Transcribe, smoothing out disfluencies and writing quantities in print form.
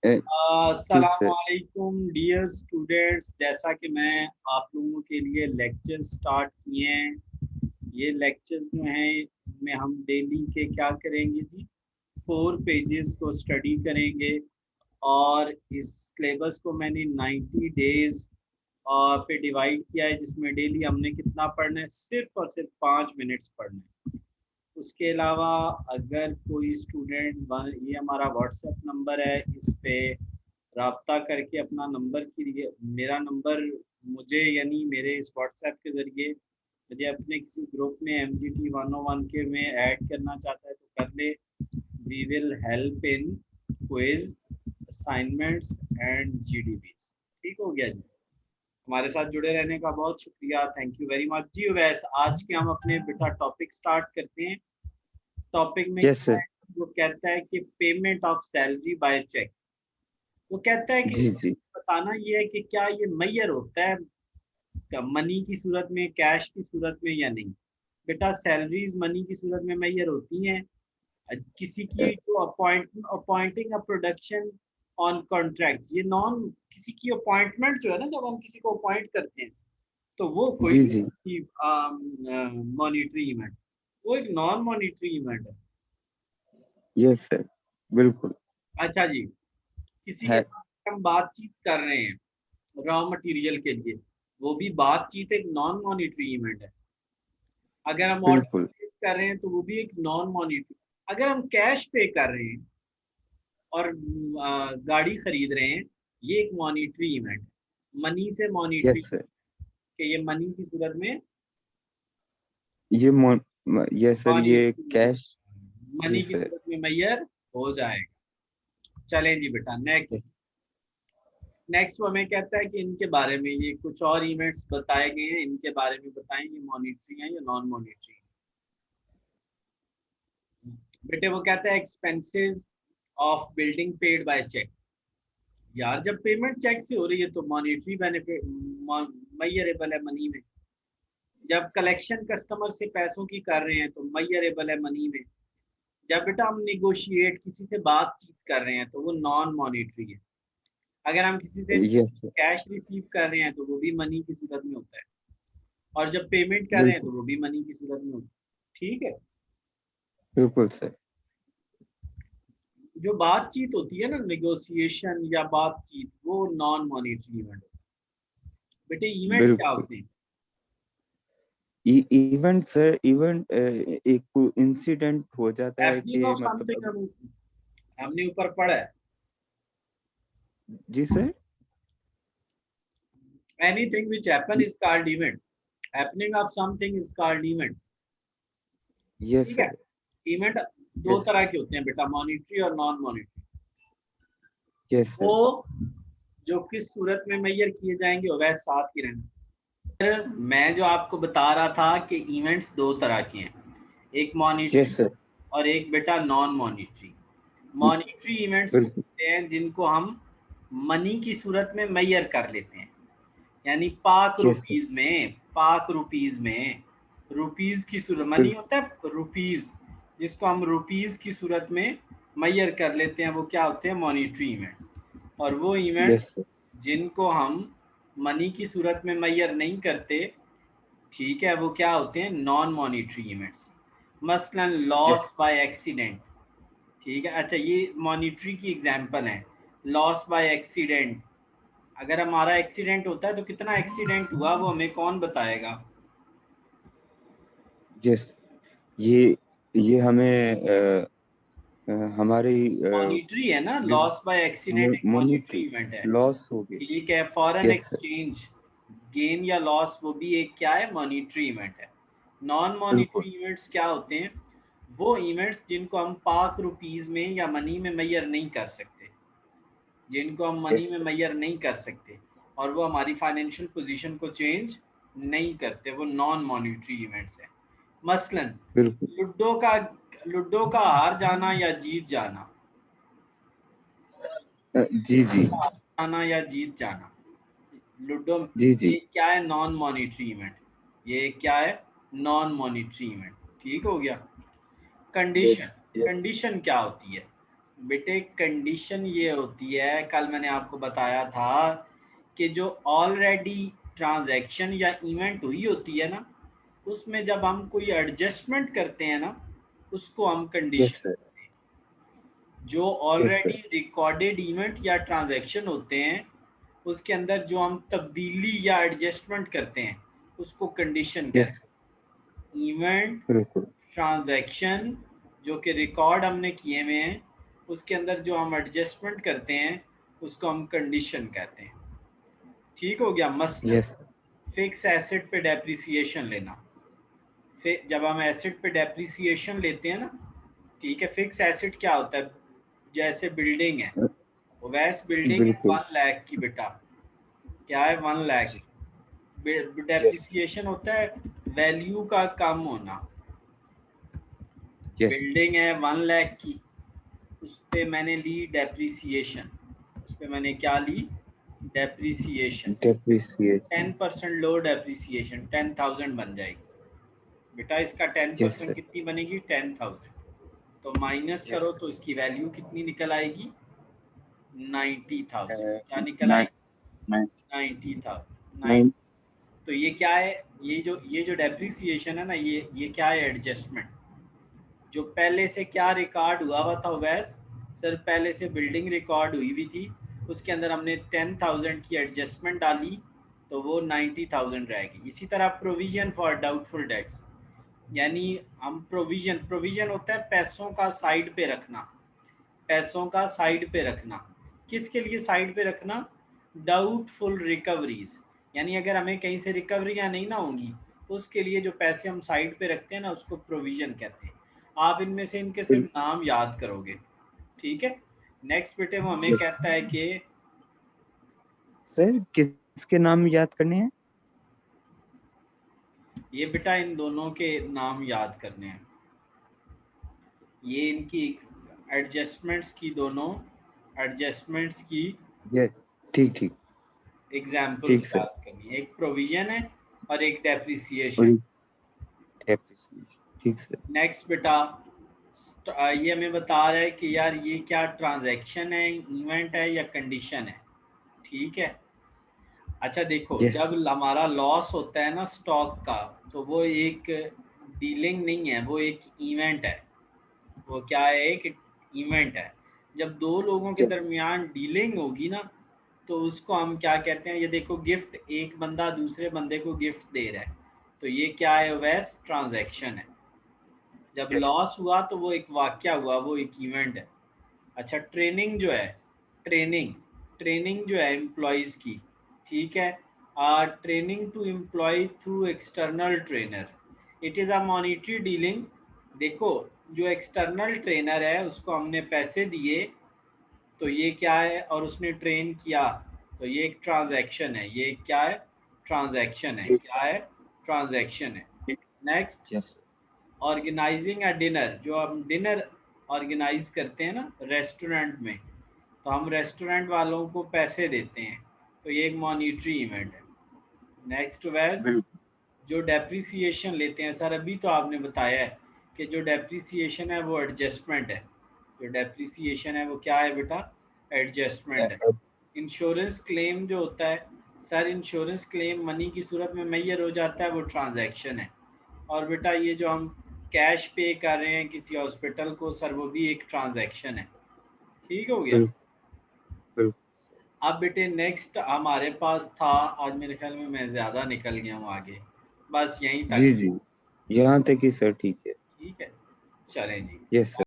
ठीक अस्सलाम सर। वालेकुम डियर स्टूडेंट्स, जैसा कि मैं आप लोगों के लिए लेक्चर स्टार्ट किए हैं। ये लेक्चर्स जो हैं में हम डेली के क्या करेंगे जी, 4 पेजेस को स्टडी करेंगे। और इस सिलेबस को मैंने 90 डेज पे डिवाइड किया है, जिसमें डेली हमने कितना पढ़ना है, सिर्फ और सिर्फ 5 मिनट्स पढ़ना है। उसके अलावा अगर कोई स्टूडेंट, ये हमारा व्हाट्सएप नंबर है, इस पे राब्ता करके अपना नंबर के लिए, मेरा नंबर मुझे यानी मेरे इस व्हाट्सएप के ज़रिए मुझे अपने किसी ग्रुप में MGT 101 के में ऐड करना चाहता है तो कर ले। We will help in quiz, assignments and GDBs। ठीक हो गया जी। हमारे साथ जुड़े रहने का बहुत शुक्रिया, थैंक यू वेरी मच जी। वैसे आज के हम अपने बेटा टॉपिक स्टार्ट करते हैं। टॉपिक में यस क्या सर। है, वो कहता है कि payment of salary by cheque. वो कहता है कि जी जी। बताना ये है कि क्या ये मैयर होता है मनी की सूरत में, कैश की सूरत में या नहीं। बेटा सैलरीज मनी की सूरत में मैयर होती हैं। किसी अ, की जो appointing a production on contract, ये नॉन, किसी की अपॉइंटमेंट जो है ना, जब हम किसी को अपॉइंट करते हैं तो वो कोई जी जी। नहीं मॉनिटरी इवेंट, वो एक नॉन मॉनिटरी इवेंट है। Yes sir. बिल्कुल। अच्छा जी, किसी के है। साथ हम बातचीत कर रहे हैं रॉ मटेरियल के लिए, वो भी बातचीत एक नॉन मॉनिटरी इवेंट है। अगर हम ऑर्डर बिल्कुल। प्लेस कर रहे हैं तो वो भी एक नॉन मॉनिटरी। अगर हम कैश पे कर रहे हैं और गाड़ी खरीद रहे हैं, ये एक मॉनिटरी इवेंट है। मनी से मॉनिटरी, यस सर। कि ये मनी की सूरत में ये यस सर, ये मॉनिटरी, कैश। जी मनी की सर। सूरत में मैयर हो जाएगा। चलें जी बेटा, नेक्स्ट। यस। नेक्स्ट वो हमें कहता है कि इनके बारे में, ये कुछ और इवेंट्स बताए गए हैं, इनके बारे में बताएं, ये मॉनिटरी हैं या नॉन मॉनिटरी। बेटे वो कहता है expenses of building paid by cheque. यार जब पेमेंट चेक से हो रही है तो मॉनिटरी बेनिफिट मैयरेबल है मनी में। जब कलेक्शन कस्टमर से पैसों की कर रहे हैं तो मैयरेबल है मनी में। जब बेटा हम निगोशिएट, किसी से बातचीत कर रहे हैं तो वो नॉन मॉनिटरी है। अगर हम किसी से यस सर। कैश रिसीव कर रहे हैं तो वो भी मनी की सूरत में होता है। और जब पेमेंट कर रहे हैं बिल्कुल। तो वो भी मनी की सूरत में होता है। ठीक है। बिल्कुल सर। जो बातचीत होती है ना, नेगोशिएशन या बातचीत, वो नॉन मॉनिटरी इवेंट होता है। बेटे इवेंट क्या बिल्कुल। होते हैं? इवेंट सर, इवेंट एक इंसिडेंट हो जाता है हैपनिंग कि ऑफ मतलब समथिंग, हमने ऊपर पढ़ा है। जी sir. Anything which happen is called event. Happening of something is called event. Yes ठीक है। सर। इवेंट दो यस। तरह के होते हैं बेटा, मॉनिटरी और नॉन मॉनिटरी। यस वो सर। जो किस सूरत में मैयर किए जाएंगे वो वह साथ ही रहना। मैं जो आपको बता रहा था कि इवेंट्स दो तरह के हैं, एक यस मॉनिटरी सर। और एक बेटा नॉन मॉनिटरी। मॉनिटरी इवेंट्स वो बिल्कुल। होते हैं जिनको हम मनी की सूरत में मैयर कर लेते हैं, यानी पाक यस सर। रुपीज में, पाक रुपीज में, रुपीज की सूरत, मनी बिल्कुल। होता है रुपीज, जिसको हम रुपीज की सूरत में मैयर कर लेते हैं, वो क्या होते हैं, मॉनिटरी इवेंट। और वो इवेंट्स यस सर। जिनको हम मनी की सूरत में मैयर नहीं करते, ठीक है, वो क्या होते हैं, नॉन मॉनिटरी इवेंट्स। मसलन यस। Loss by accident. ठीक है, अच्छा ये मॉनिटरी की एग्जांपल है। लॉस बाय एक्सीडेंट, अगर हमारा एक्सीडेंट होता है तो कितना एक्सीडेंट हुआ वो हमें कौन बताएगा? यस। ये ये हमें हमारी मॉनिटरी है ना, बिज लॉस बाय एक्सीडेंट एक मॉनिटरी मॉनिटरी इवेंट है। लॉस हो गई। ठीक है, foreign yes sir. Exchange gain या लॉस, वो भी एक क्या है, मॉनिटरी इवेंट है। नॉन बिल्कुल। मॉनिटरी इवेंट्स क्या होते हैं? वो इवेंट्स जिनको हम पाक रुपीज में या मनी में मैयर नहीं कर सकते, जिनको हम मनी यस में सर। मैयर नहीं कर सकते, और वो हमारी फाइनेंशियल पोजीशन को चेंज नहीं करते, वो नॉन मॉनिटरी इवेंट्स हैं। मसलन बिल्कुल। लूडो का, लूडो का हार जाना या जीत जाना, जी जी। जाना या जीत जाना, लूडो, जी जी। ये क्या है, नॉन मॉनिटरी इवेंट। ये क्या है, नॉन मॉनिटरी इवेंट। ठीक हो गया। यस। Condition, yes. कंडीशन क्या होती है? बेटे कंडीशन ये होती है, कल मैंने आपको बताया था कि जो ऑलरेडी ट्रांजैक्शन या इवेंट हुई होती है ना, उसमें जब हम कोई एडजस्टमेंट करते हैं ना, उसको हम यस कंडीशन सर, कहते हैं। जो yes already sir, recorded event या ट्रांजैक्शन होते हैं, उसके अंदर जो हम तब्दीली या एडजस्टमेंट करते हैं, उसको कंडीशन कहते यस हैं। इवेंट, बिल्कुल, ट्रांजैक्शन जो कि रिकॉर्ड हमने किए हुए हैं, उसके अंदर जो हम एडजस्टमेंट करते हैं, उसको हम कंडीशन कहते हैं। ठीक हो गया। मसलन यस सर, फिक्स एसेट पे डेप्रिसिएशन लेना। फिर जब हम एसेट पे डेप्रिसिएशन लेते हैं ना, ठीक है, फिक्स एसेट क्या होता है? जैसे बिल्डिंग है, वैस बिल्डिंग है बिल्कुल, 1 लाख की बेटा। क्या है? 1 लाख। यस, डेप्रिसिएशन होता है वैल्यू का कम होना। यस, बिल्डिंग है 1 लाख की, उस पर मैंने ली डेप्रिसिएशन। उस पर मैंने क्या ली? डेप्रिसिएशन। डेप्रिसिएशन, 10% लो डेप्रिसिएशन 10,000 बन जाएगी बेटा। इसका यस 10% सर, कितनी बनेगी? 10,000। तो माइनस यस करो सर, तो इसकी वैल्यू कितनी निकल आएगी? 90,000। क्या निकल नाइन आएगी? नाइन 90,000। नाइन, तो ये क्या है? ये जो डेप्रिसिएशन है ना, ये क्या है? एडजस्टमेंट। जो पहले से क्या यस, रिकॉर्ड हुआ हुआ था वैस, सर पहले से बिल्डिंग रिकॉर्ड हुई हुई थी, उसके अंदर हमने 10,000 की एडजस्टमेंट डाली, तो वो 90,000 रहेगी। इसी तरह प्रोविजन फॉर डाउटफुल डेट्स, यानी हम प्रोविजन होता है पैसों का साइड पे रखना। पैसों का साइड पे रखना, किसके लिए साइड पे रखना? डाउटफुल रिकवरीज, यानी अगर हमें कहीं से रिकवरियाँ नहीं ना होंगी, उसके लिए जो पैसे हम साइड पे रखते हैं ना, उसको प्रोविजन कहते हैं। आप इनमें से इनके सिर्फ बिल्कुल, नाम याद करोगे। ठीक है। नेक्स्ट बेटे वो हमें यस। कहता है कि सर किसके नाम याद करने हैं? ये बेटा इन दोनों के नाम याद करने हैं। ये इनकी एडजस्टमेंट्स की, दोनों एडजस्टमेंट्स की यस, ठीक ठीक, एग्जाम्पल्स ठीक सर, याद करनी है। एक प्रोविजन है और एक और डेप्रिसिएशन। डेप्रिसिएशन, ठीक सर, नेक्स्ट बेटा, ये हमें बता रहा है कि यार ये क्या ट्रांजैक्शन है, इवेंट है या कंडीशन है। ठीक है। अच्छा देखो, यस जब हमारा लॉस होता है ना स्टॉक का, तो वो एक डीलिंग नहीं है, वो एक इवेंट है। वो क्या है? एक इवेंट है। जब दो लोगों के यस, दरमियान डीलिंग होगी ना, तो उसको हम क्या कहते हैं? ये देखो, गिफ्ट, एक बंदा दूसरे बंदे को गिफ्ट दे रहा है, तो ये क्या है? वैस ट्रांजैक्शन है। जब यस, लॉस हुआ तो वो एक वाक्या हुआ, वो एक इवेंट है। अच्छा, ट्रेनिंग जो है, ट्रेनिंग ट्रेनिंग जो है एम्प्लॉयज़ की, ठीक है, training to employ through external trainer, it is a monetary dealing. देखो, जो एक्सटर्नल ट्रेनर है उसको हमने पैसे दिए, तो ये क्या है? और उसने ट्रेन किया, तो ये एक ट्रांजैक्शन है। ये क्या है? ट्रांजैक्शन है। ठीक, क्या है? ट्रांजैक्शन है। ठीक, next, yes, organising a dinner, जो हम डिनर ऑर्गेनाइज करते हैं ना रेस्टोरेंट में, तो हम रेस्टोरेंट वालों को पैसे देते हैं, तो ये एक मॉनिटरी इवेंट है। नेक्स्ट वैस, बिल्कुल, जो डेप्रिसिएशन लेते हैं, सर अभी तो आपने बताया है कि जो डेप्रिसिएशन है वो एडजस्टमेंट है। जो डेप्रिसिएशन है वो क्या है बेटा? एडजस्टमेंट है। इंश्योरेंस क्लेम जो होता है, सर इंश्योरेंस क्लेम मनी की सूरत में मैयर हो जाता है, वो ट्रांजैक्शन है। और बेटा ये जो हम कैश पे कर रहे हैं किसी हॉस्पिटल को, सर वो भी एक ट्रांजैक्शन है। ठीक हो गया। बिल्कुल, बिल्कुल, अब बेटे नेक्स्ट हमारे पास था, आज मेरे ख्याल में मैं ज़्यादा निकल गया हूँ आगे, बस यहीं जी तक। जी, यहाँ तक ही सर, ठीक है, ठीक है, चलें जी। Yes sir.